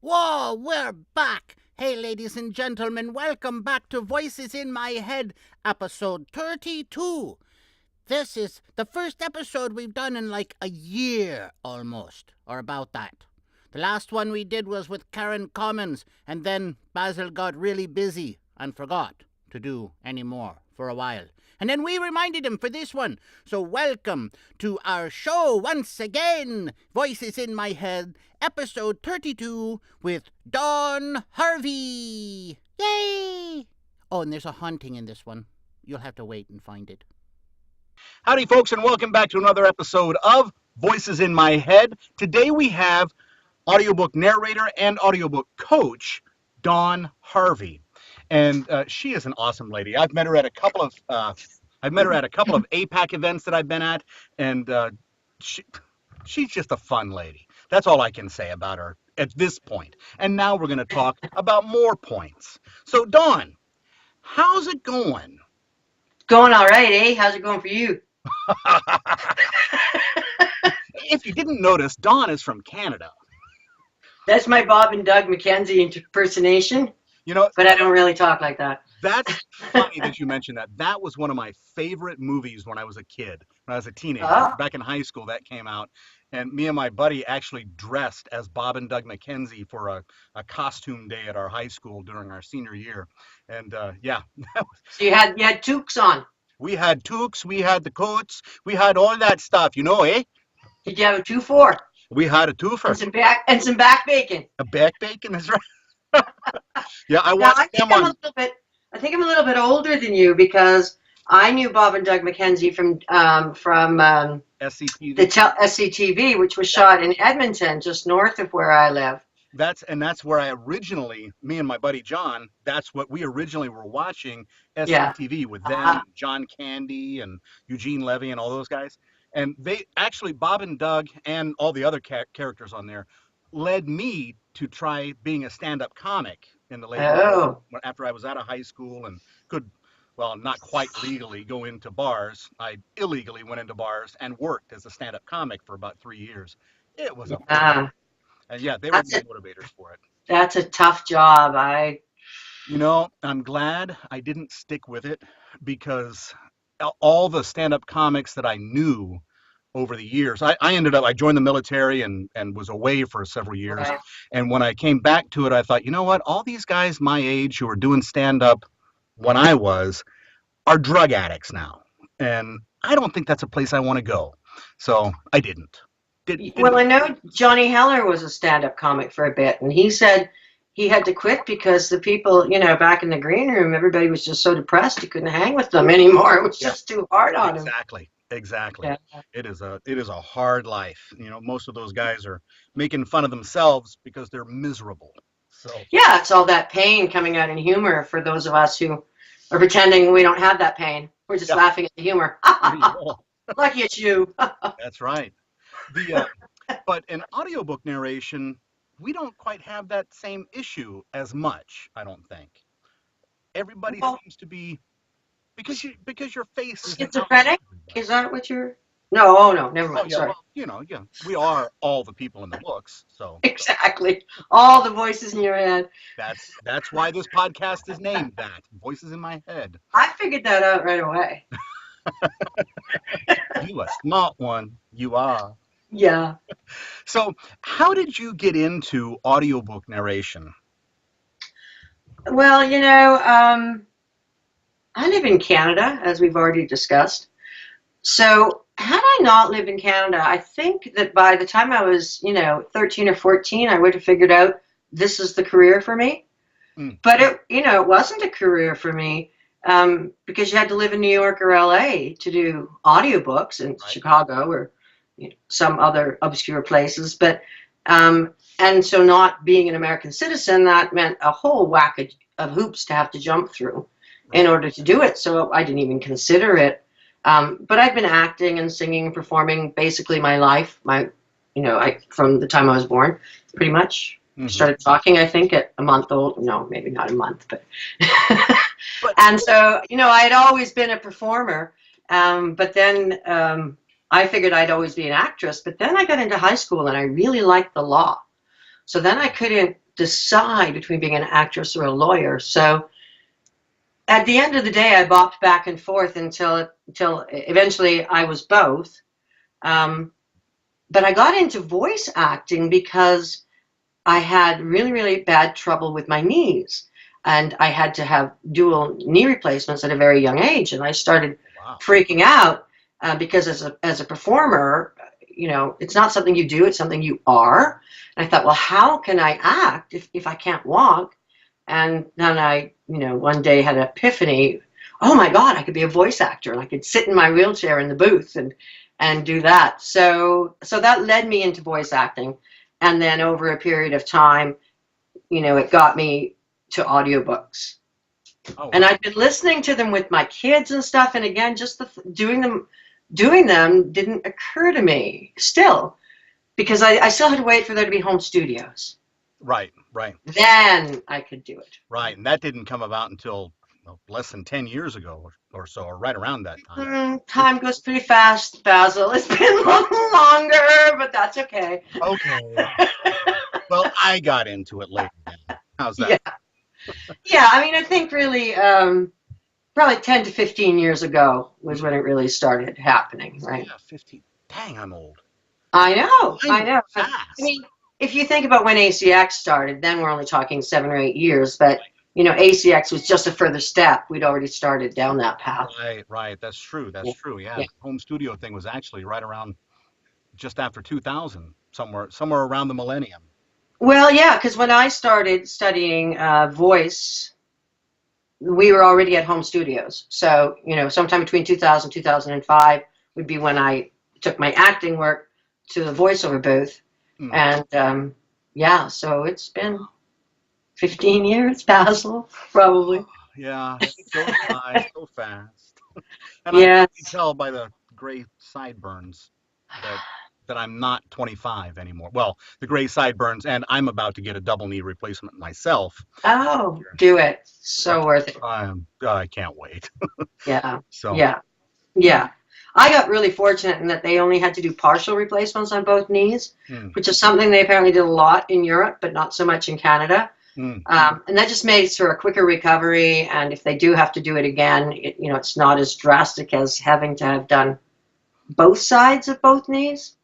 Whoa, we're back! Hey, ladies and gentlemen, welcome back to Voices in My Head, episode 32. This is the first episode we've done in like a year almost, or about that. The last one we did was with Karen Commons, and then Basil got really busy and forgot to do any more for a while. And then we reminded him for this one. So welcome to our show once again, Voices in My Head, episode 32 with Dawn Harvey. Yay! Oh, and there's a haunting in this one. You'll have to wait and find it. Howdy, folks, and welcome back to another episode of Voices in My Head. Today we have audiobook narrator and audiobook coach, Dawn Harvey. And she is an awesome lady. I've met her at a couple of APAC events that I've been at, and she's just a fun lady. That's all I can say about her at this point. And now we're going to talk about more points. So, Dawn, how's it going? Going all right, eh? How's it going for you? If you didn't notice, Dawn is from Canada. That's my Bob and Doug McKenzie impersonation. You know, but I don't really talk like that. That's funny that you mentioned that. That was one of my favorite movies when I was a kid, when I was a teenager. Back in high school, that came out. And me and my buddy actually dressed as Bob and Doug McKenzie for a costume day at our high school during our senior year. And yeah. So you had toques on. We had toques, we had the coats, we had all that stuff, eh? Did you have a 2-4? We had a twofer. And some back bacon. A back bacon, that's right. Yeah, I watched them on. I think I'm a little bit older than you because I knew Bob and Doug McKenzie from SCTV. SCTV, which was shot in Edmonton, just north of where I live. That's where I originally, me and my buddy John, that's what we originally were watching, SCTV with them, John Candy and Eugene Levy and all those guys. And they actually, Bob and Doug and all the other characters on there led me to try being a stand-up comic in the late after I was out of high school and could, well, not quite legally go into bars. I illegally went into bars and worked as a stand-up comic for about 3 years. It was and yeah, they were the motivators for it. That's a tough job. I'm glad I didn't stick with it because all the stand-up comics that I knew over the years, I joined the military and was away for several years. Right. And when I came back to it, I thought, you know what? All these guys my age who were doing stand-up when I was are drug addicts now. And I don't think that's a place I want to go. So I didn't. Well, I know Johnny Heller was a stand-up comic for a bit, and he said he had to quit because the people, back in the green room, everybody was just so depressed he couldn't hang with them anymore. It was just too hard on him. Exactly. Yeah. It is a hard life. Most of those guys are making fun of themselves because they're miserable. So yeah, it's all that pain coming out in humor for those of us who are pretending we don't have that pain. We're just laughing at the humor. Lucky it's you. That's right. But in audiobook narration, we don't quite have that same issue as much, I don't think. Everybody seems to be because your face is schizophrenic. Is that what you're? No, never mind. Yeah, Sorry. Well, we are all the people in the books, so exactly all the voices in your head. That's why this podcast is named that, Voices in My Head. I figured that out right away. You a smart one. You are. Yeah. So, how did you get into audiobook narration? Well, I live in Canada, as we've already discussed. So, had I not lived in Canada, I think that by the time I was, 13 or 14, I would have figured out this is the career for me. But it wasn't a career for me because you had to live in New York or LA to do audiobooks in Chicago or some other obscure places. But and so not being an American citizen, that meant a whole whack of hoops to have to jump through in order to do it. So I didn't even consider it. But I've been acting and singing and performing basically my life, from the time I was born, pretty much. Mm-hmm. Started talking, I think, at a month old. No, maybe not a month, but. And so, I had always been a performer. But then I figured I'd always be an actress. But then I got into high school and I really liked the law. So then I couldn't decide between being an actress or a lawyer. So at the end of the day, I bopped back and forth until eventually I was both. But I got into voice acting because I had really, really bad trouble with my knees. And I had to have dual knee replacements at a very young age. And I started freaking out because as a performer, you know, it's not something you do, it's something you are. And I thought, well, how can I act if I can't walk? And then I, you know, one day had an epiphany. Oh my God, I could be a voice actor, and I could sit in my wheelchair in the booth and do that. So that led me into voice acting. And then over a period of time, you know, it got me to audiobooks. Oh, wow. And I've been listening to them with my kids and stuff. And again, just doing them didn't occur to me still, because I still had to wait for there to be home studios. Right. Then I could do it. Right, and that didn't come about until less than 10 years ago or so, or right around that time. Time goes pretty fast, Basil. It's been a little longer, but that's okay. Okay. Well, I got into it later then. How's that? Yeah, I mean, I think really probably 10 to 15 years ago was when it really started happening, right? Yeah, 15. Dang, I'm old. I know. Fast. I mean, if you think about when ACX started, then we're only talking 7 or 8 years, but you know, ACX was just a further step. We'd already started down that path. Right. That's true. Yeah. The home studio thing was actually right around just after 2000, somewhere around the millennium. Well, yeah, because when I started studying voice, we were already at home studios. So, you know, sometime between 2000 and 2005 would be when I took my acting work to the voiceover booth. And yeah, so it's been 15 years, Basil, probably. Yeah, it goes by so fast. And I can tell by the gray sideburns that I'm not 25 anymore. Well, the gray sideburns, and I'm about to get a double knee replacement myself. Oh, do it. So worth it. I can't wait. Yeah. So. Yeah. I got really fortunate in that they only had to do partial replacements on both knees, which is something they apparently did a lot in Europe, but not so much in Canada. And that just makes for a quicker recovery. And if they do have to do it again, it's not as drastic as having to have done both sides of both knees.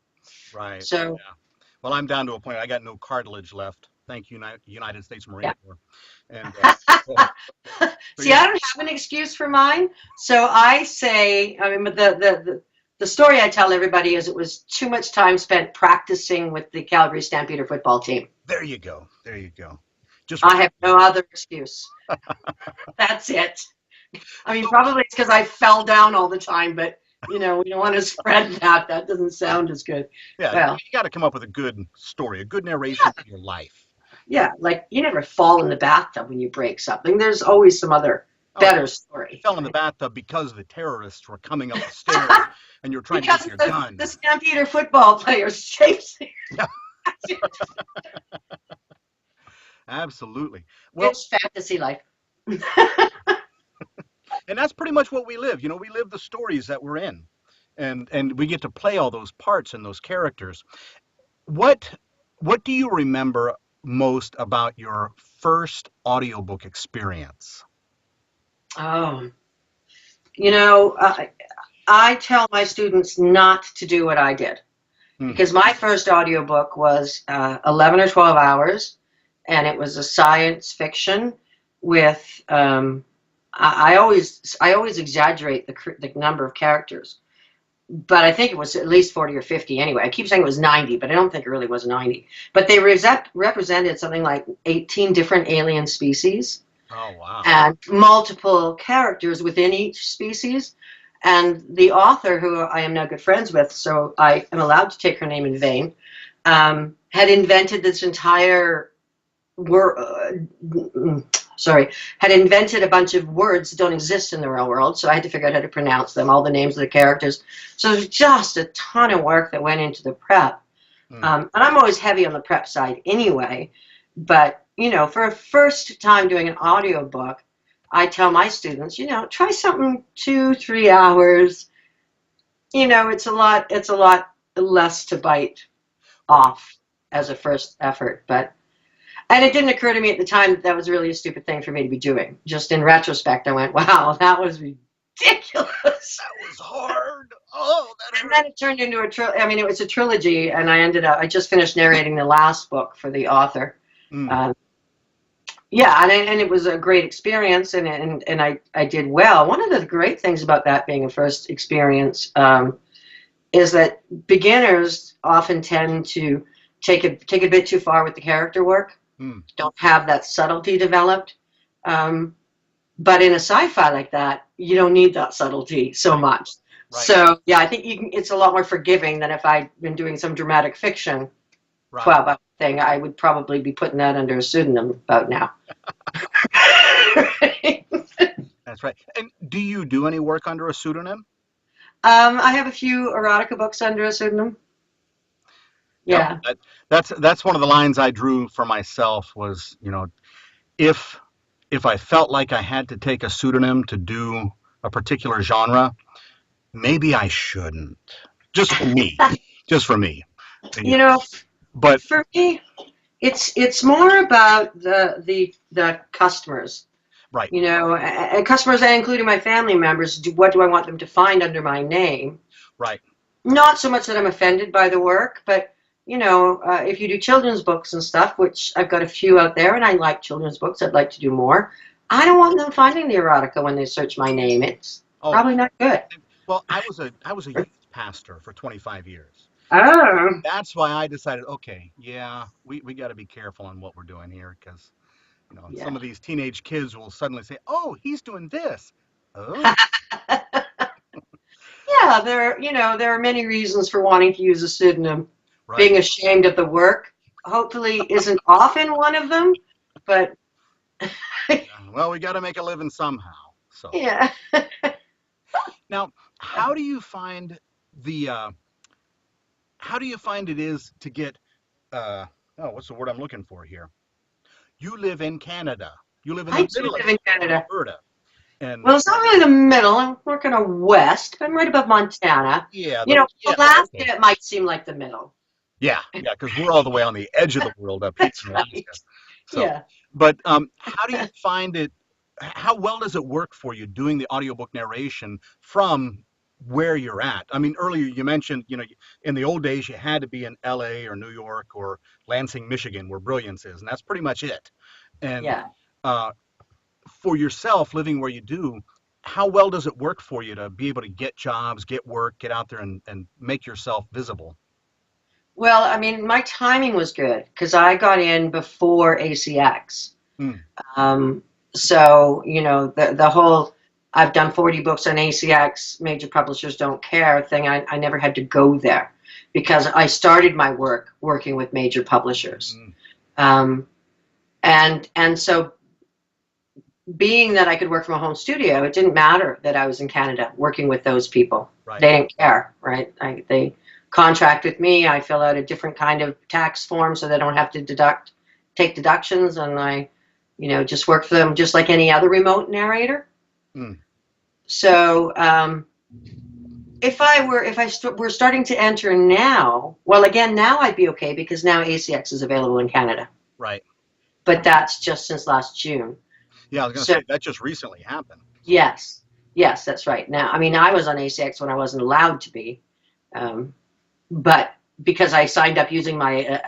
Right. So, yeah. Well, I'm down to a point. I got no cartilage left. Thank you, United States Marine Corps. And see, I don't have an excuse for mine. So I say, I mean, the story I tell everybody is it was too much time spent practicing with the Calgary Stampeder football team. There you go. I have no other excuse. That's it. I mean, probably it's because I fell down all the time, but we don't want to spread that. That doesn't sound as good. Yeah, well, you got to come up with a good story, a good narration for your life. Yeah, like you never fall in the bathtub when you break something. There's always some other better story. You fell in the bathtub because the terrorists were coming up the stairs and you're trying to get your gun. The Stampeder football players chased you. Absolutely. Well, it's fantasy life. And that's pretty much what we live. We live the stories that we're in. And we get to play all those parts and those characters. What do you remember most about your first audiobook experience? Oh, I tell my students not to do what I did. Because my first audiobook was 11 or 12 hours, and it was a science fiction with, I always exaggerate the number of characters, but I think it was at least 40 or 50 anyway. I keep saying it was 90, but I don't think it really was 90. But they represented something like 18 different alien species. Oh, wow. And multiple characters within each species. And the author, who I am now good friends with, so I am allowed to take her name in vain, had invented this entire had invented a bunch of words that don't exist in the real world, so I had to figure out how to pronounce them, all the names of the characters. So there's just a ton of work that went into the prep. And I'm always heavy on the prep side anyway, but, for a first time doing an audiobook, I tell my students, try something 2-3 hours. It's a lot less to bite off as a first effort, but And it didn't occur to me at the time that was really a stupid thing for me to be doing. Just in retrospect, I went, wow, that was ridiculous. That was hard. Oh, that And hurt. then it turned into it was a trilogy, and I just finished narrating the last book for the author. Mm. Yeah, and it was a great experience, and I did well. One of the great things about that being a first experience is that beginners often tend to take a bit too far with the character work. Mm. Don't have that subtlety developed. But in a sci-fi like that, you don't need that subtlety so much. Right. So yeah, I think it's a lot more forgiving than if I'd been doing some dramatic fiction Right. 12-hour thing. I would probably be putting that under a pseudonym about now. That's right. And do you do any work under a pseudonym? I have a few erotica books under a pseudonym. Yeah. Yep. That's one of the lines I drew for myself was, if I felt like I had to take a pseudonym to do a particular genre, maybe I shouldn't. Just for me. Just for me. But for me, it's more about the customers. right. And customers, and including my family members, what do I want them to find under my name? Right. Not so much that I'm offended by the work, but if you do children's books and stuff, which I've got a few out there, and I like children's books, I'd like to do more. I don't want them finding the erotica when they search my name. It's probably not good. Well, I was a youth pastor for 25 years. Oh. That's why I decided, okay, yeah, we got to be careful on what we're doing here, because some of these teenage kids will suddenly say, "Oh, he's doing this." Oh. Yeah, there are many reasons for wanting to use a pseudonym. Right. Being ashamed of the work, hopefully, isn't often one of them, but well, we got to make a living somehow. So yeah. now, how do you find it is to get what's the word I'm looking for here? You live in Canada. You live in the middle live in Canada. Alberta. And Well, it's not really the middle. I'm working on west, but I'm right above Montana. Yeah. Alaska, it might seem like the middle. Yeah, because we're all the way on the edge of the world up here in Alaska. Right. So, Yeah. But how do you find it? How well does it work for you doing the audiobook narration from where you're at? I mean, earlier you mentioned, in the old days you had to be in LA or New York or Lansing, Michigan, where Brilliance is, and that's pretty much it. And for yourself, living where you do, how well does it work for you to be able to get jobs, get work, get out there and make yourself visible? Well, I mean, my timing was good because I got in before ACX. So, the whole I've done 40 books on ACX, major publishers don't care thing, I never had to go there because I started my work working with major publishers. And so being that I could work from a home studio, it didn't matter that I was in Canada working with those people. Right. They didn't care, right? They contract with me. I fill out a different kind of tax form so they don't have to take deductions, and I, just work for them just like any other remote narrator. So if we're starting to enter now, well, again, now I'd be okay because now ACX is available in Canada. Right. But that's just since last June. Yeah, I was going to say that just recently happened. Yes, that's right. Now, I mean, I was on ACX when I wasn't allowed to be, but because I signed up using my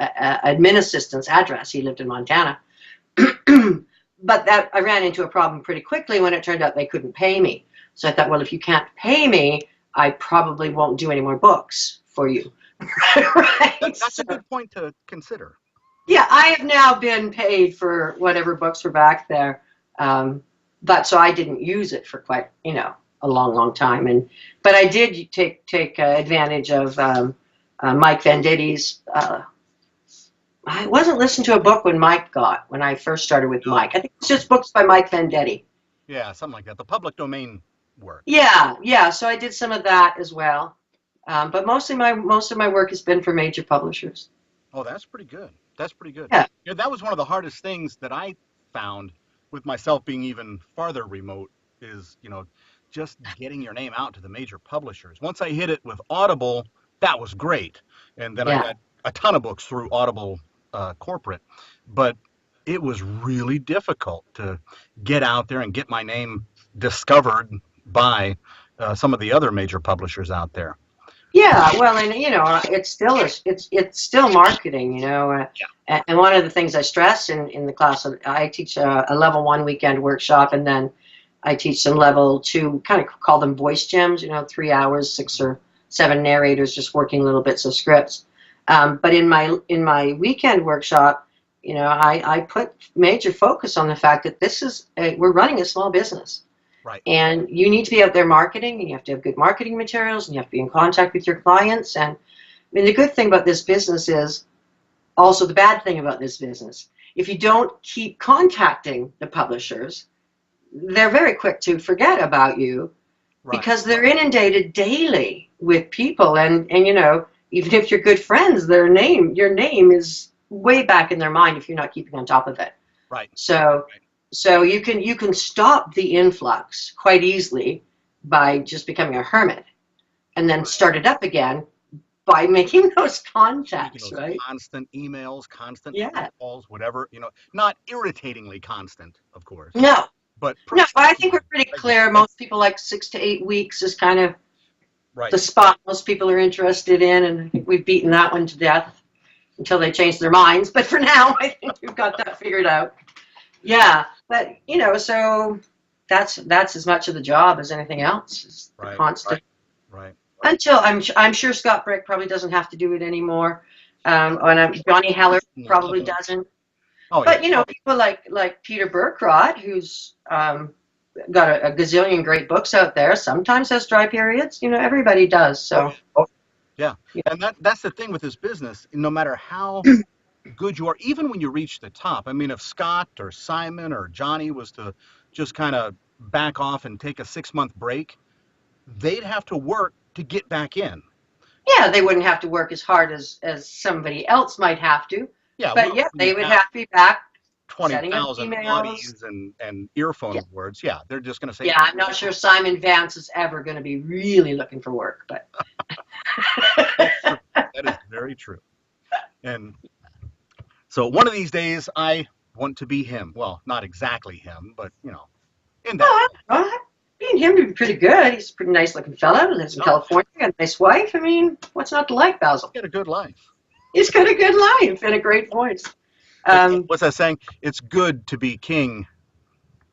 admin assistant's address, he lived in Montana. But that I ran into a problem pretty quickly when it turned out they couldn't pay me. So I thought, well, if you can't pay me, I probably won't do any more books for you. Right? That's a good point to consider. Yeah, I have now been paid for whatever books were back there. But so I didn't use it for quite, a long time. But I did take advantage of Mike Venditti's. I wasn't listening to a book when I first started with Mike. I think it's just books by Mike Venditti. Yeah, something like that. The public domain work. Yeah. So I did some of that as well. But most of my work has been for major publishers. Oh, that's pretty good. Yeah. That was one of the hardest things that I found with myself being even farther remote is, just getting your name out to the major publishers. Once I hit it with Audible, that was great. And then I got a ton of books through Audible corporate. But it was really difficult to get out there and get my name discovered by some of the other major publishers out there. Yeah, well, and it's still marketing, and one of the things I stress in the class, I teach a level 1 weekend workshop, and then I teach some level 2, kind of call them voice gems, 3 hours, 6 or 7 narrators just working little bits of scripts. But in my weekend workshop, I put major focus on the fact that we're running a small business. Right. And you need to be out there marketing, and you have to have good marketing materials, and you have to be in contact with your clients. And I mean, the good thing about this business is also the bad thing about this business. If you don't keep contacting the publishers, they're very quick to forget about you, Right. because they're inundated daily with people. And even if you're good friends, your name is way back in their mind if you're not keeping on top of it. Right. So you can stop the influx quite easily by just becoming a hermit, and then start it up again by making those contacts, right? Constant emails, constant Yeah. calls, whatever, not irritatingly constant, of course. No, But I think we're pretty clear. Most people like 6 to 8 weeks is kind of right. the spot most people are interested in, and I think we've beaten that one to death until they change their minds. But for now, I think we've got that figured out. Yeah, but so that's as much of the job as anything else. Is the constant. Right. Until I'm sure Scott Brick probably doesn't have to do it anymore, and Johnny Heller probably doesn't. Oh, but yeah. People like Peter Burkrot, who's got a gazillion great books out there, sometimes has dry periods. Everybody does. So. Yeah. And that's the thing with this business. No matter how good you are, even when you reach the top. I mean, if Scott or Simon or Johnny was to just kind of back off and take a 6-month break, they'd have to work to get back in. Yeah, they wouldn't have to work as hard as somebody else might have to. Yeah, but they would have to be back. 20,000 buddies and earphone words. Yeah, they're just going to say. Yeah, I'm not sure Simon Vance is ever going to be really looking for work, but. That is very true. And so one of these days, I want to be him. Well, not exactly him, but in that. Being him to be pretty good. He's a pretty nice looking fellow. Lives in California. Got a nice wife. I mean, what's not to like, Basil? He's got a good life. He's got a good life and a great voice. What's that saying? It's good to be king.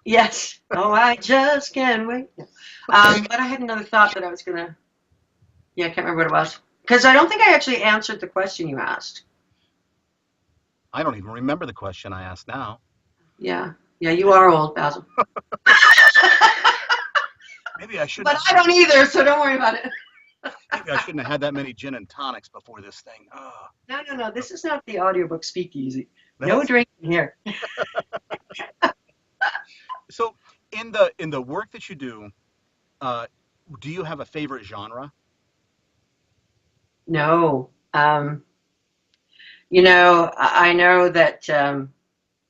Yes. Oh, I just can't wait. But I had another thought that I was gonna. Yeah, I can't remember what it was, because I don't think I actually answered the question you asked. I don't even remember the question I asked now. Yeah, you are old, Basil. Maybe I should. But I don't either, so don't worry about it. Maybe I shouldn't have had that many gin and tonics before this thing. Oh. No. This is not the audiobook speakeasy. No drinking here. So, in the work that you do you have a favorite genre? No. I know that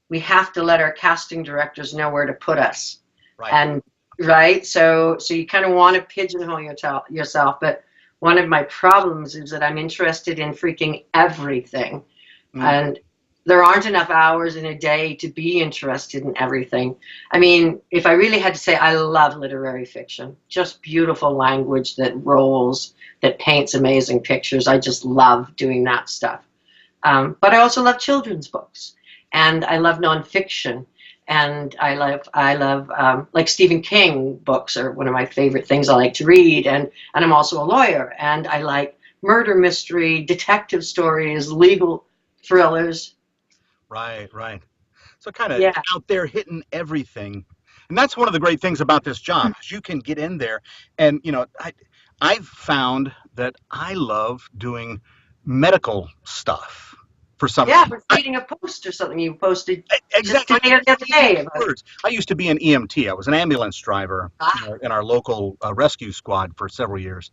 we have to let our casting directors know where to put us. Right. And so you kind of want to pigeonhole yourself, but one of my problems is that I'm interested in freaking everything. And there aren't enough hours in a day to be interested in everything. I mean, if I really had to say, I love literary fiction, just beautiful language that rolls, that paints amazing pictures. I just love doing that stuff. But I also love children's books, and I love nonfiction. And I love like Stephen King books are one of my favorite things I like to read. And I'm also a lawyer, and I like murder mystery, detective stories, legal thrillers. Right. So kind of out there hitting everything. And that's one of the great things about this job, is you can get in there. And, I've found that I love doing medical stuff. For some reason. For reading a post or something you posted exactly the other day. I used to be an EMT. I was an ambulance driver in our local rescue squad for several years,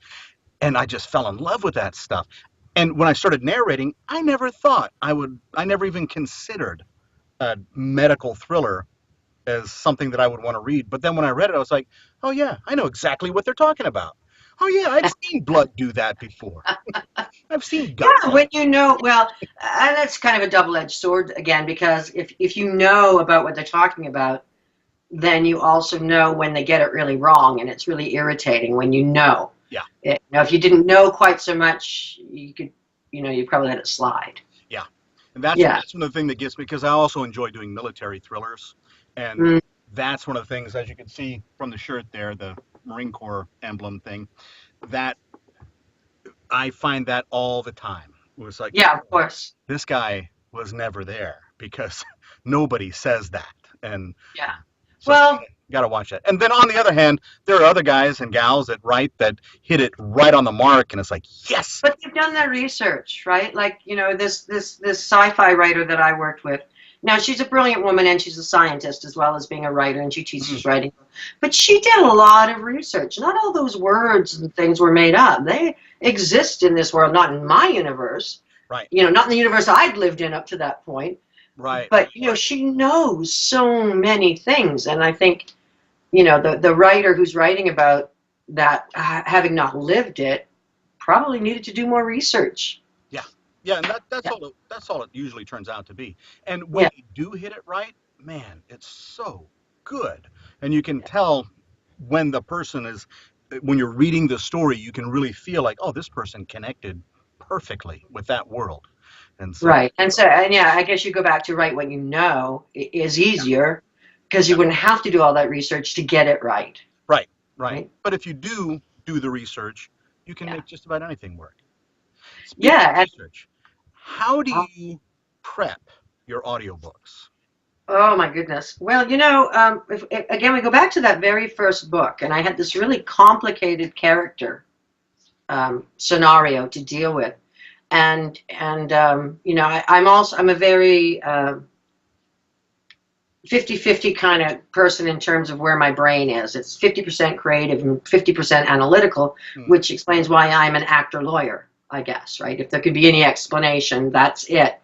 and I just fell in love with that stuff. And when I started narrating, I never even considered a medical thriller as something that I would want to read. But then when I read it, I was like, oh yeah, I know exactly what they're talking about. Oh yeah, I've seen blood do that before. I've seen guts. Yeah, when you know, well, and that's kind of a double-edged sword again, because if you know about what they're talking about, then you also know when they get it really wrong, and it's really irritating when you know. Yeah. If you didn't know quite so much, you could, you probably let it slide. Yeah, and that's Yeah. that's one of the things that gets me because I also enjoy doing military thrillers, and Mm, that's one of the things, as you can see from the shirt there, the Marine Corps emblem thing, that I find that all the time. It was like, yeah, of course. this guy was never there because nobody says that, and Yeah. so you Well, gotta watch that. And then on the other hand, there are other guys and gals that write that hit it right on the mark, and it's like, yes. but you've done that research, right? Like, this sci-fi writer that I worked with. Now, she's a brilliant woman and she's a scientist as well as being a writer, and she Mm, teaches writing. But she did a lot of research. Not all those words and things were made up. They exist in this world, not in my universe, right, not in the universe I'd lived in up to that point. right, But, she knows so many things. And I think, the writer who's writing about that, having not lived it, probably needed to do more research. yeah, yeah, and that's Yeah. all it usually turns out to be. And when Yeah. you do hit it right, man, it's so good, and you can tell when the person is when you're reading the story, you can really feel like, oh, this person connected perfectly with that world, and so Right. And yeah, I guess you go back to write what you know is yeah, easier because you yeah, wouldn't have to do all that research to get it right. right, right. Right. But if you do the research, you can Yeah. make just about anything work. Speaking of Yeah. research, how do And, you prep your audiobooks? oh my goodness. Well, again, we go back to that very first book, and I had this really complicated character scenario to deal with. I'm a very 50-50 kind of person in terms of where my brain is. It's 50% creative and 50% analytical, Hmm. which explains why I'm an actor lawyer, I guess, right? If there could be any explanation, that's it.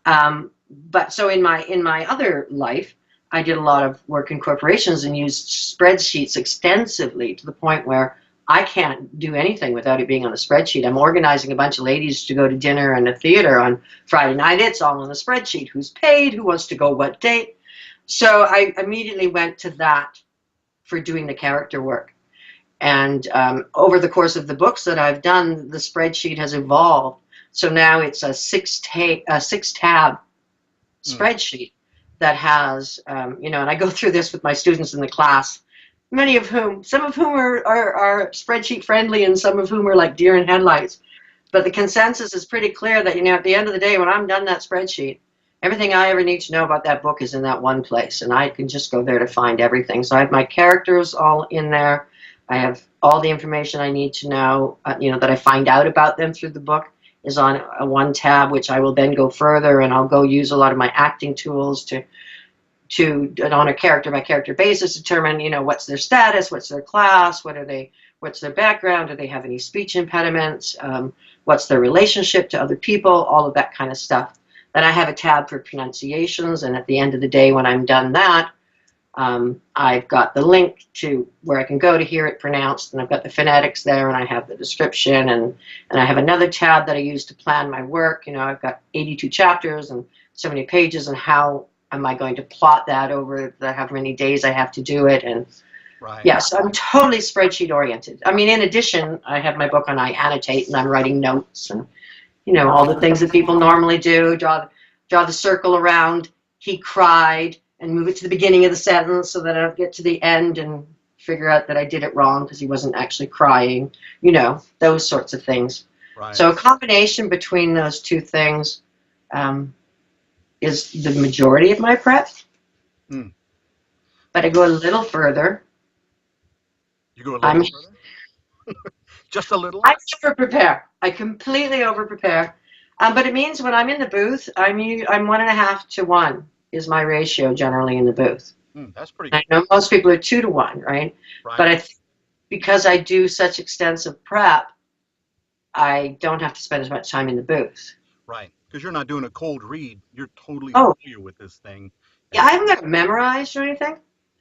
But so in my other life, I did a lot of work in corporations and used spreadsheets extensively to the point where I can't do anything without it being on a spreadsheet. I'm organizing a bunch of ladies to go to dinner and a theater on Friday night. It's all on a spreadsheet. Who's paid? Who wants to go what date? So I immediately went to that for doing the character work. And over the course of the books that I've done, the spreadsheet has evolved. So now it's a six tab Hmm. spreadsheet that has, and I go through this with my students in the class, some of whom are spreadsheet friendly and some of whom are like deer in headlights. But the consensus is pretty clear that, at the end of the day, when I'm done that spreadsheet, everything I ever need to know about that book is in that one place, and I can just go there to find everything. So I have my characters all in there. I have all the information I need to know, that I find out about them through the book is on a one tab, which I will then go further, and I'll go use a lot of my acting tools to on a character by character basis determine, what's their status, what's their class, what's their background, do they have any speech impediments, what's their relationship to other people, all of that kind of stuff. Then I have a tab for pronunciations, and at the end of the day, when I'm done that, I've got the link to where I can go to hear it pronounced, and I've got the phonetics there, and I have the description, and I have another tab that I use to plan my work. I've got 82 chapters and so many pages, and how am I going to plot that over how many days I have to do it, and Right. yes, I'm totally spreadsheet oriented. I mean, in addition, I have my book on I annotate, and I'm writing notes, and all the things that people normally do, draw the circle around he cried and move it to the beginning of the sentence so that I don't get to the end and figure out that I did it wrong because he wasn't actually crying, those sorts of things. Right. So a combination between those two things is the majority of my prep. Hmm. But I go a little further. You go a little further? Just a little? I over prepare. I completely over prepare. But it means when I'm in the booth, I'm 1.5 to 1 is my ratio generally in the booth. That's pretty I good. know most people are 2 to 1, right? Right. But because I do such extensive prep, I don't have to spend as much time in the booth. Right. Because you're not doing a cold read. You're totally Oh, familiar with this thing. yeah, I haven't got it memorized or anything,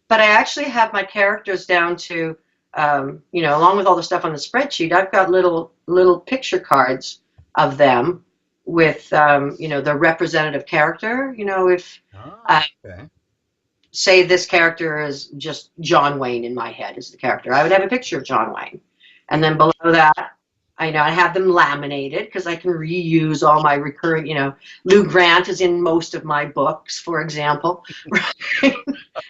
but I actually have my characters down to along with all the stuff on the spreadsheet, I've got little picture cards of them with, the representative character. If Okay. say this character is just John Wayne in my head is the character, I would have a picture of John Wayne, and then below that, I have them laminated because I can reuse all my recurring. Lou Grant is in most of my books, for example.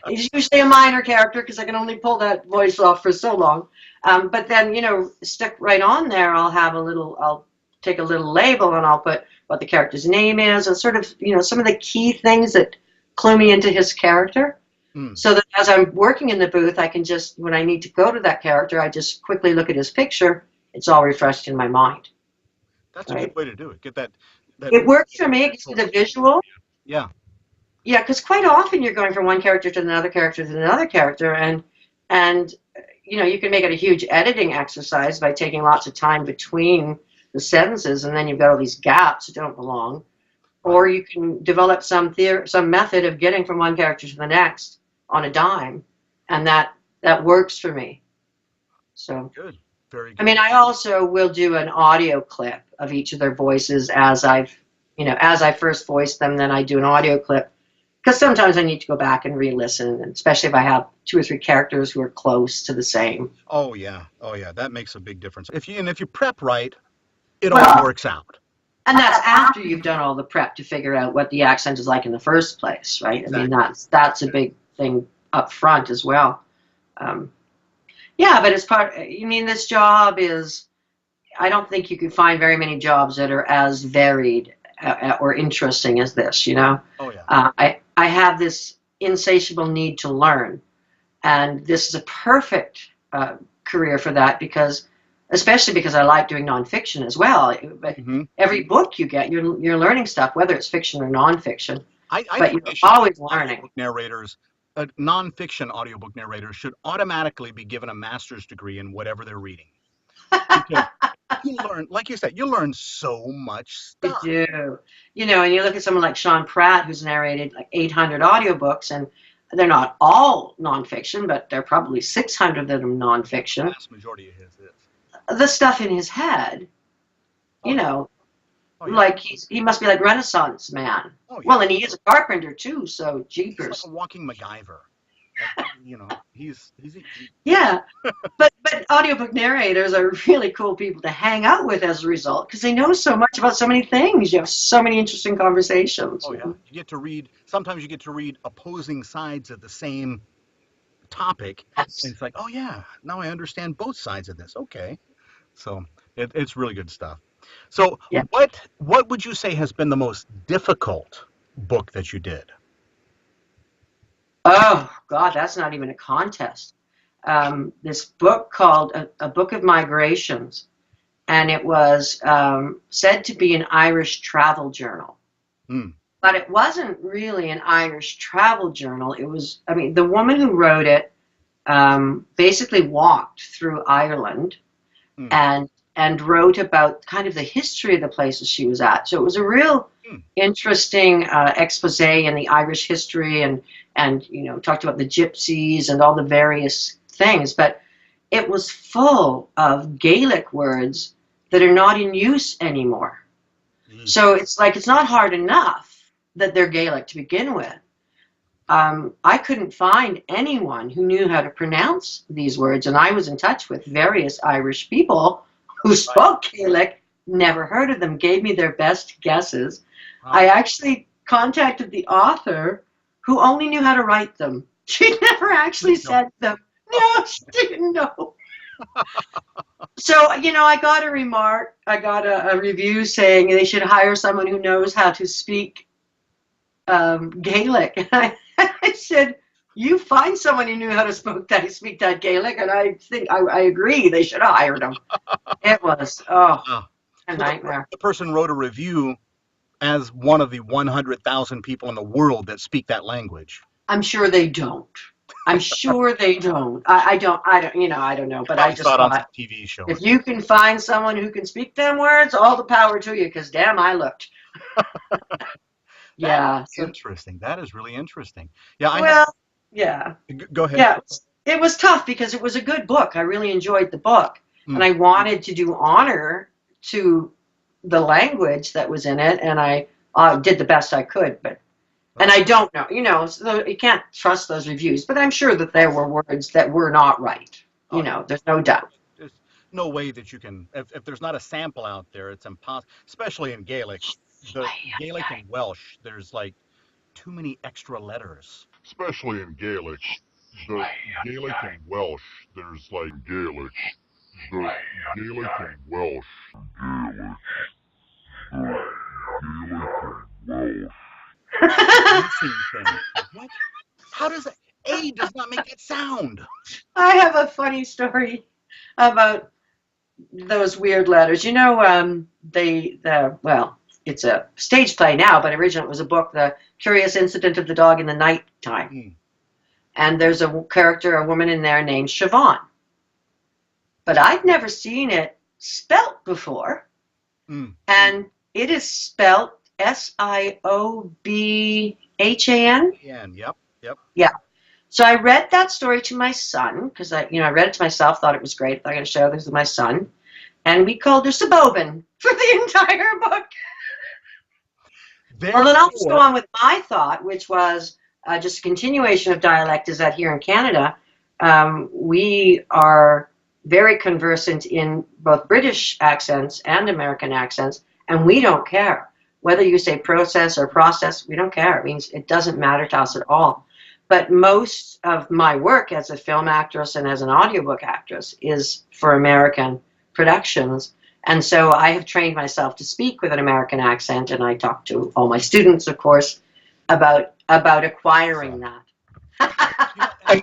He's usually a minor character because I can only pull that voice off for so long. But then, stick right on there, I'll take a little label and I'll put what the character's name is and sort of, some of the key things that clue me into his character. So that as I'm working in the booth, I can just, when I need to go to that character, I just quickly look at his picture. It's all refreshed in my mind. That's a good way to do it. Get that. It works for me. It gives me the visual. Yeah. Yeah, because quite often you're going from one character to another character to another character, and you can make it a huge editing exercise by taking lots of time between the sentences, and then you've got all these gaps that don't belong. Or you can develop some method of getting from one character to the next on a dime, and that works for me. So good, very good. I mean, I also will do an audio clip of each of their voices as I first voiced them. Then I do an audio clip because sometimes I need to go back and re-listen, and especially if I have 2 or 3 characters who are close to the same. Oh yeah, that makes a big difference. If you prep right, it all works out. And that's after you've done all the prep to figure out what the accent is like in the first place, right? Exactly. I mean, that's a big thing up front as well. Yeah, but this job is, I don't think you can find very many jobs that are as varied or interesting as this, Oh yeah. I have this insatiable need to learn, and this is a perfect career for that especially because I like doing nonfiction as well. But every book you get, you're learning stuff, whether it's fiction or nonfiction. But you're always learning. Narrators, nonfiction audiobook narrators should automatically be given a master's degree in whatever they're reading. Because you learn, like you said, you learn so much stuff. You do. And you look at someone like Sean Pratt, who's narrated like 800 audiobooks, and they're not all nonfiction, but they're probably 600 of them nonfiction. The vast majority of his is. The stuff in his head, like he must be like Renaissance man. Oh, yeah. Well, and he is a carpenter too, so jeepers. He's like a walking MacGyver. He's yeah, but audiobook narrators are really cool people to hang out with as a result because they know so much about so many things. You have so many interesting conversations. Oh yeah, sometimes you get to read opposing sides of the same topic. Yes. And it's like, oh yeah, now I understand both sides of this. Okay. So it's really good stuff. So yeah. What would you say has been the most difficult book that you did? Oh God, that's not even a contest. This book called A Book of Migrations, and it was said to be an Irish travel journal. But it wasn't really an Irish travel journal. It was, the woman who wrote it basically walked through Ireland and wrote about kind of the history of the places she was at. So it was a real interesting expose in the Irish history and talked about the gypsies and all the various things. But it was full of Gaelic words that are not in use anymore. So it's like it's not hard enough that they're Gaelic to begin with. I couldn't find anyone who knew how to pronounce these words, and I was in touch with various Irish people who spoke Gaelic, never heard of them, gave me their best guesses. Wow. I actually contacted the author who only knew how to write them. She never actually said them. No, she didn't know. So, I got a review saying they should hire someone who knows how to speak Gaelic. And I said, you find someone who knew how to speak that Gaelic, and I think I agree they should have hired him. It was a nightmare. The person wrote a review as one of the 100,000 people in the world that speak that language. I'm sure they don't. I don't know, but I just thought on some TV show. If you can find someone who can speak them words, all the power to you, because damn, I looked. Yeah. Interesting. That is really interesting. Yeah. Yeah. Go ahead. Yeah. it was tough because it was a good book. I really enjoyed the book. And I wanted to do honor to the language that was in it, and I did the best I could. And I don't know, so you can't trust those reviews, but I'm sure that there were words that were not right. There's no doubt. There's no way that you can, if there's not a sample out there, it's impossible, especially in Gaelic. The Gaelic and Welsh, there's like too many extra letters. Especially in Gaelic. The Gaelic and Welsh, there's like Gaelic. The Gaelic and Welsh. Gaelic. The Gaelic and Welsh. Missing thing. What? How does that? A does not make that sound. I have a funny story about those weird letters. Well, it's a stage play now, but originally it was a book, The Curious Incident of the Dog in the Night Time. And there's a character, a woman in there named Siobhan. But I'd never seen it spelt before. And it is spelt Siobhan. Yep. Yeah. So I read that story to my son, because I read it to myself, thought it was great. I got to share this with my son. And we called her Sabobin for the entire book. Well, then I'll just go on with my thought, which was just a continuation of dialect, is that here in Canada, we are very conversant in both British accents and American accents, and we don't care. Whether you say process or process, we don't care. It means it doesn't matter to us at all. But most of my work as a film actress and as an audiobook actress is for American productions. And so I have trained myself to speak with an American accent, and I talk to all my students, of course, about acquiring that.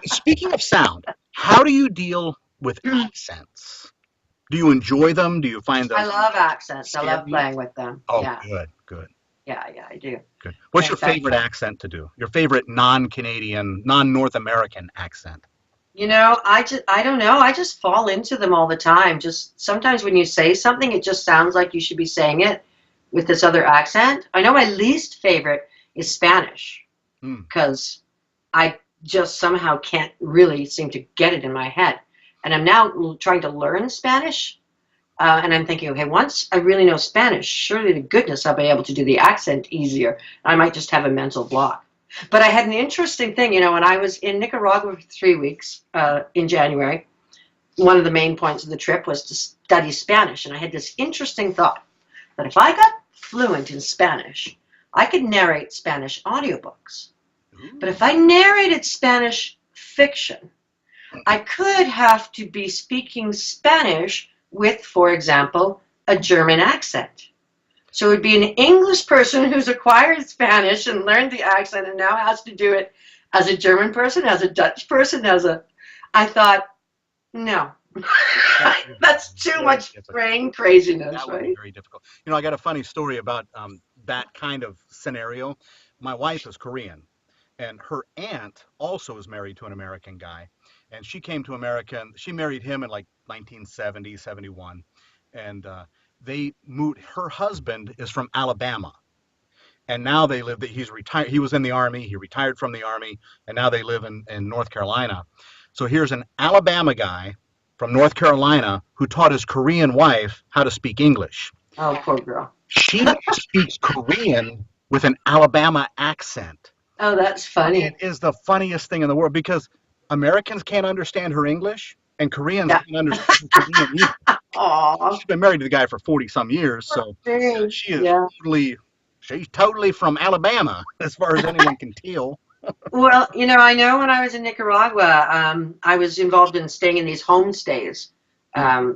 Speaking of sound, how do you deal with accents? Do you enjoy them? Do you find them? I love accents. Scary? I love playing with them. Oh, yeah. Good. Yeah, I do. Good. What's your favorite accent to do? Your favorite non-Canadian, non-North American accent? I don't know. I just fall into them all the time. Just sometimes when you say something, it just sounds like you should be saying it with this other accent. I know my least favorite is Spanish, because I just somehow can't really seem to get it in my head. And I'm now trying to learn Spanish. And I'm thinking, okay, once I really know Spanish, surely to goodness I'll be able to do the accent easier. I might just have a mental block. But I had an interesting thing, when I was in Nicaragua for 3 weeks in January, one of the main points of the trip was to study Spanish. And I had this interesting thought that if I got fluent in Spanish, I could narrate Spanish audiobooks. But if I narrated Spanish fiction, I could have to be speaking Spanish with, for example, a German accent. So it would be an English person who's acquired Spanish and learned the accent and now has to do it as a German person, as a Dutch person, I thought, no. That's too much brain craziness, that right? would be very difficult. I got a funny story about that kind of scenario. My wife is Korean, and her aunt also is married to an American guy. And she came to America, and she married him in like 1970, 71. And they moved, her husband is from Alabama. And now they live, he's retired, he was in the Army, he retired from the Army, and now they live in North Carolina. So here's an Alabama guy from North Carolina who taught his Korean wife how to speak English. Oh, poor girl. She speaks Korean with an Alabama accent. Oh, that's funny. It is the funniest thing in the world because Americans can't understand her English, and Koreans can't understand Korean either. Aww. She's been married to the guy for 40-some years, so she is she's totally from Alabama, as far as anyone can tell. Well, I know when I was in Nicaragua, I was involved in staying in these homestays.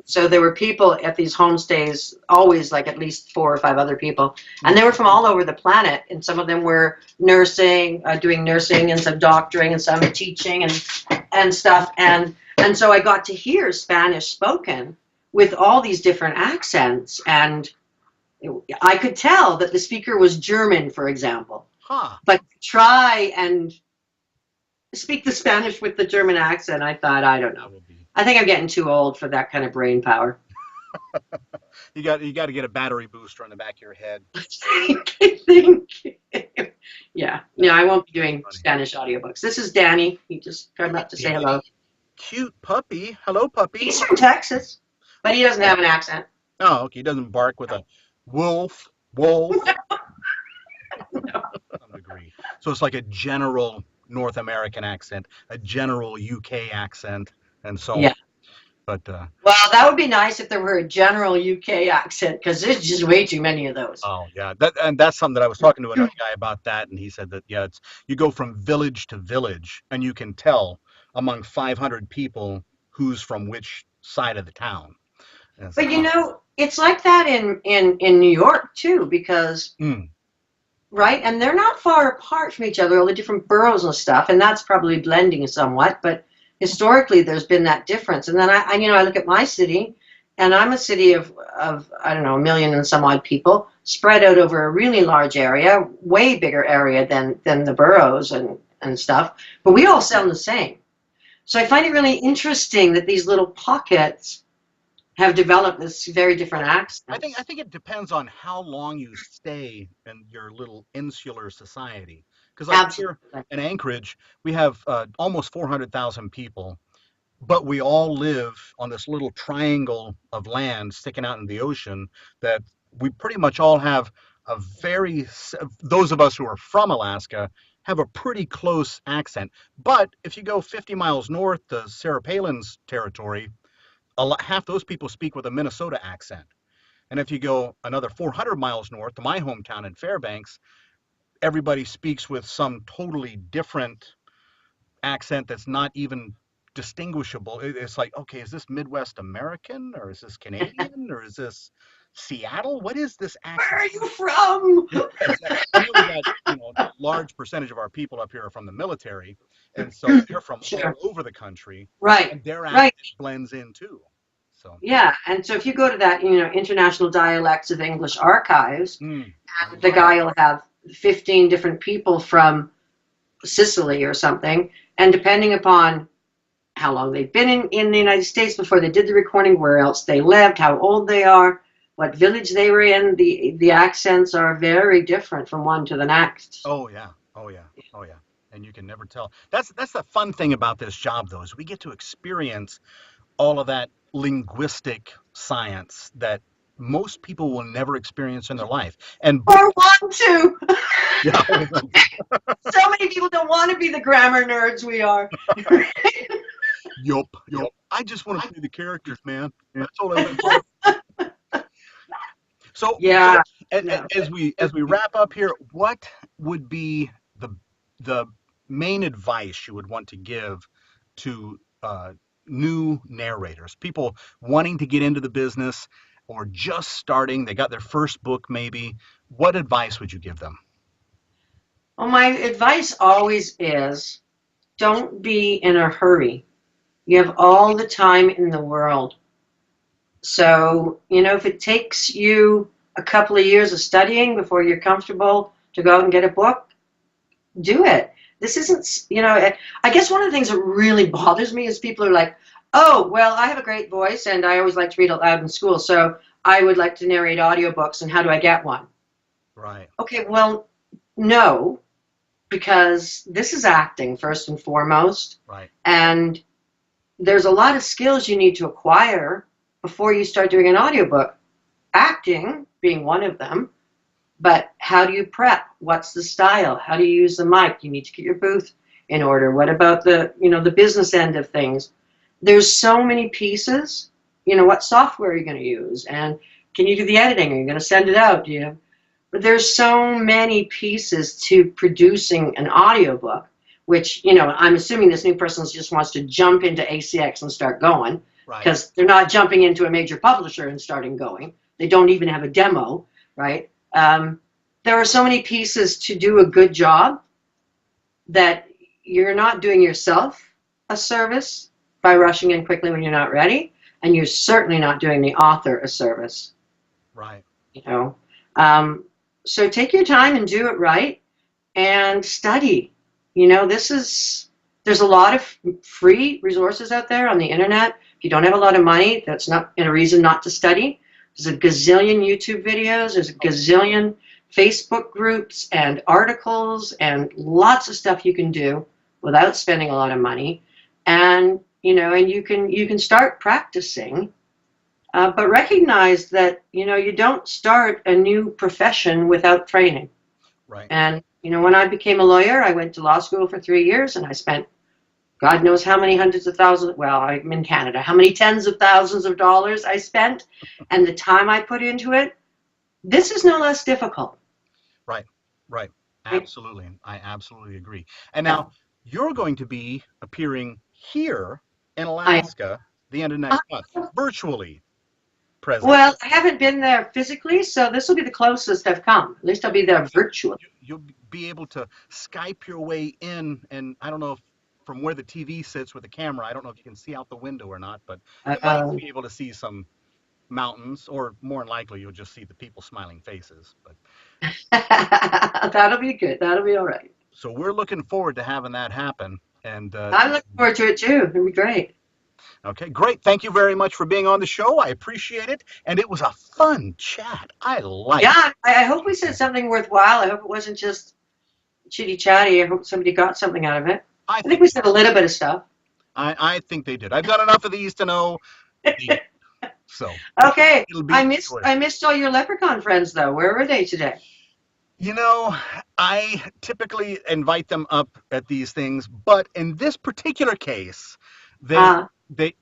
So there were people at these homestays, always like at least 4 or 5 other people, and they were from all over the planet. And some of them were nursing, doing nursing, and some doctoring, and some teaching, and stuff. And so I got to hear Spanish spoken with all these different accents, and I could tell that the speaker was German, for example. But try and speak the Spanish with the German accent, I thought, I don't know. I think I'm getting too old for that kind of brain power. You got to get a battery booster on the back of your head. I think. Yeah, I won't be doing Spanish audiobooks. This is Danny. He just came up to say hello. cute puppy. Hello, puppy. He's from Texas, but he doesn't have an accent. Oh, okay. He doesn't bark with a wolf, wolf. To some degree. So it's like a general North American accent, a general UK accent, and so Yeah. on. But Well, that would be nice if there were a general UK accent, because there's just way too many of those. oh yeah, that's something that I was talking to another guy about that, and he said that yeah, it's you go from village to village, and you can tell among 500 people who's from which side of the town. And it's But like, you know, it's like that in New York too, because mm, right, and they're not far apart from each other, all the different boroughs and stuff, and that's probably blending somewhat. But historically, there's been that difference. And then I look at my city, and I'm a city of I don't know, 1 million and some odd people spread out over a really large area, way bigger area than the boroughs and stuff. But we all sound the same. So I find it really interesting that these little pockets have developed this very different accent. I think it depends on how long you stay in your little insular society. Because like here Absolutely. in Anchorage, we have almost 400,000 people, but we all live on this little triangle of land sticking out in the ocean that we pretty much all have a those of us who are from Alaska have a pretty close accent. But if you go 50 miles north to Sarah Palin's territory, half those people speak with a Minnesota accent. And if you go another 400 miles north to my hometown in Fairbanks, everybody speaks with some totally different accent that's not even distinguishable. It's like, okay, is this Midwest American or is this Canadian or is this Seattle? What is this accent? Where are you from? Yeah, exactly. I know we got, a large percentage of our people up here are from the military, and so they're from Sure. all over the country, Right. and their Right. accent blends in too. So, Yeah, and so if you go to that, International Dialects of English Archives, mm, and the guy will have 15 different people from Sicily or something, and depending upon how long they've been in the United States before they did the recording, where else they lived, how old they are, what village they were in, the accents are very different from one to the next. oh yeah, oh yeah, oh yeah, and you can never tell. That's the fun thing about this job, though, is we get to experience all of that linguistic science that most people will never experience in their life. And Or want to. yeah, So many people don't want to be the grammar nerds we are. yup. I just want to see the characters, man. That's all I want. So Yeah. as we wrap up here, what would be the main advice you would want to give to new narrators, people wanting to get into the business or just starting? They got their first book, maybe. What advice would you give them? Well, my advice always is don't be in a hurry. You have all the time in the world. So, if it takes you a couple of years of studying before you're comfortable to go out and get a book, do it. This isn't, I guess one of the things that really bothers me is people are like, oh, well, I have a great voice and I always like to read out loud in school, so I would like to narrate audiobooks, and how do I get one? Right. Okay, well, no, because this is acting first and foremost. Right. And there's a lot of skills you need to acquire before you start doing an audiobook. Acting being one of them, but how do you prep? What's the style? How do you use the mic? You need to get your booth in order. What about the business end of things? There's so many pieces. What software are you going to use? And can you do the editing? Are you going to send it out? But there's so many pieces to producing an audiobook, which, I'm assuming this new person just wants to jump into ACX and start going, because they're not jumping into a major publisher and starting going. They don't even have a demo, right? There are so many pieces to do a good job that you're not doing yourself a service by rushing in quickly when you're not ready, and you're certainly not doing the author a service. Right. So take your time and do it right, and study. There's a lot of free resources out there on the internet. If you don't have a lot of money, that's not a reason not to study. There's a gazillion YouTube videos. There's a gazillion Facebook groups and articles and lots of stuff you can do without spending a lot of money. And and you can start practicing, but recognize that, you don't start a new profession without training. Right. And, when I became a lawyer, I went to law school for 3 years, and I spent God knows how many hundreds of thousands, well, I'm in Canada, how many tens of thousands of dollars I spent, and the time I put into it. This is no less difficult. Right. Right. Right? Absolutely. I absolutely agree. And Yeah. now you're going to be appearing here in I, Alaska the end of next month, virtually present. well, I haven't been there physically, so this will be the closest I've come. At least I'll be there virtually. You'll be able to Skype your way in, and I don't know if from where the TV sits with the camera, I don't know if you can see out the window or not, but you might Uh, be able to see some mountains, or more than likely, you'll just see the people smiling faces. But that'll be good. That'll be all right. so we're looking forward to having that happen. And I'm looking forward to it too. It'll be great. okay, great. Thank you very much for being on the show. I appreciate it, and it was a fun chat. I like. Yeah, I hope we said something worthwhile. I hope it wasn't just chitty chatty. I hope somebody got something out of it. I think we said a little bit of stuff. I think they did. I've done enough of these to know. So okay, I enjoyable. missed all your leprechaun friends though. Where were they today? I typically invite them up at these things, but in this particular case, they actually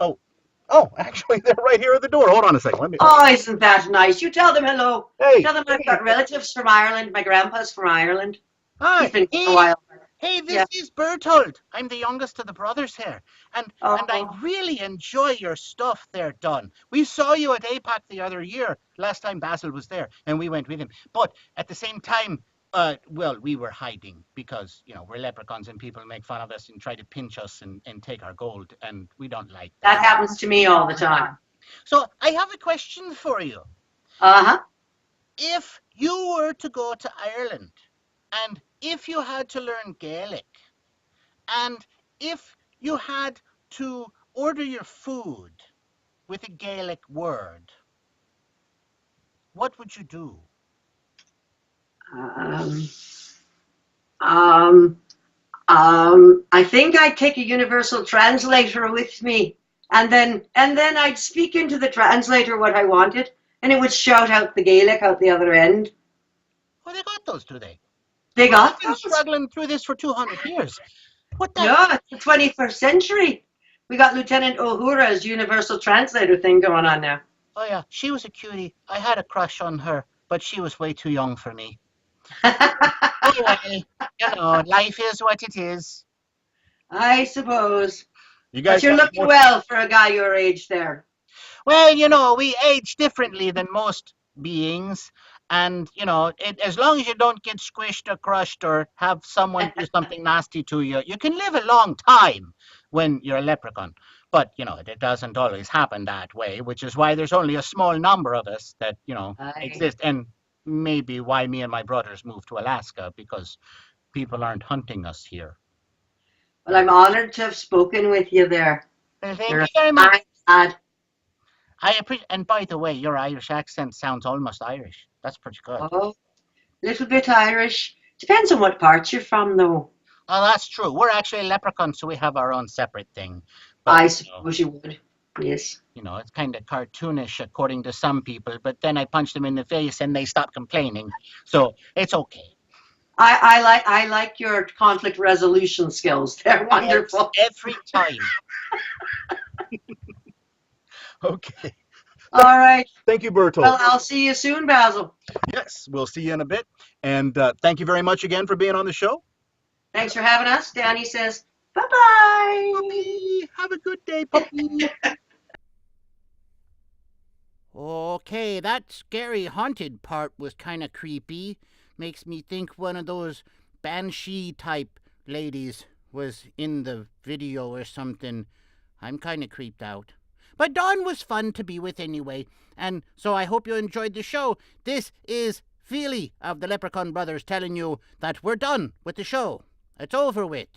they're right here at the door. Hold on a second. Oh, isn't that nice? You tell them hello. Hey, tell them I've got relatives from Ireland. My grandpa's from Ireland. Hi. He's been a while. Hey, this is Bertold. I'm the youngest of the brothers here. And I really enjoy your stuff there, Dawn. We saw you at APAC the other year, last time Basil was there, and we went with him. But at the same time, we were hiding because, we're leprechauns and people make fun of us and try to pinch us and take our gold, and we don't like that. That happens to me all the time. So I have a question for you. Uh-huh. If you were to go to Ireland, and if you had to learn Gaelic, and if you had to order your food with a Gaelic word, what would you do? I think I'd take a universal translator with me, and then I'd speak into the translator what I wanted, and it would shout out the Gaelic out the other end. Well, they got those, do they? They got those? We've been struggling through this for 200 years. What the? Yeah, it's the 21st century. We got Lieutenant Uhura's universal translator thing going on now. Oh, yeah. She was a cutie. I had a crush on her, but she was way too young for me. Anyway, life is what it is. I suppose. You guys, but you're looking well for a guy your age there. Well, we age differently than most beings. And, as long as you don't get squished or crushed or have someone do something nasty to you, you can live a long time when you're a leprechaun. But, it doesn't always happen that way, which is why there's only a small number of us that, exist. And maybe why me and my brothers moved to Alaska, because people aren't hunting us here. Well, I'm honored to have spoken with you there. Well, thank you very much. I appreciate. And by the way, your Irish accent sounds almost Irish. That's pretty good. Oh, little bit Irish. Depends on what part you're from, though. Oh, that's true. We're actually leprechauns, so we have our own separate thing. But, I suppose you would. Yes. It's kind of cartoonish according to some people, but then I punch them in the face and they stop complaining. So it's okay. I like your conflict resolution skills. They're wonderful. Every time. Okay. All right. Thank you, Bertold. Well, I'll see you soon, Basil. Yes, we'll see you in a bit. And thank you very much again for being on the show. Thanks for having us. Danny says, bye-bye. Puppy, have a good day, puppy. Okay, that scary haunted part was kind of creepy. Makes me think one of those banshee-type ladies was in the video or something. I'm kind of creeped out. But Dawn was fun to be with anyway, and so I hope you enjoyed the show. This is Feely of the Leprechaun Brothers telling you that we're done with the show. It's over with.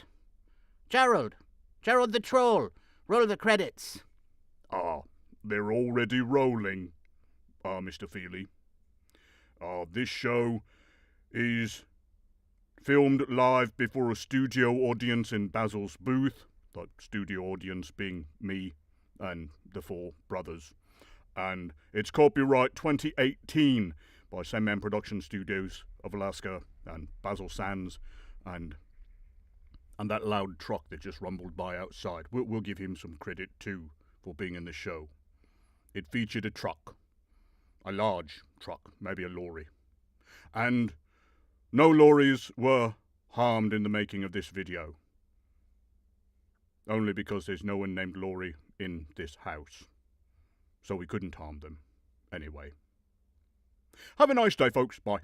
Gerald the Troll, roll the credits. They're already rolling, Mr. Feely. This show is filmed live before a studio audience in Basil's booth. The studio audience being me and the four brothers. And it's copyright 2018 by Sandman Production Studios of Alaska and Basil Sands and that loud truck that just rumbled by outside. We'll give him some credit too for being in the show. It featured a truck. A large truck, maybe a lorry. And no lorries were harmed in the making of this video. Only because there's no one named Laurie in this house. So we couldn't harm them. Anyway. Have a nice day, folks. Bye.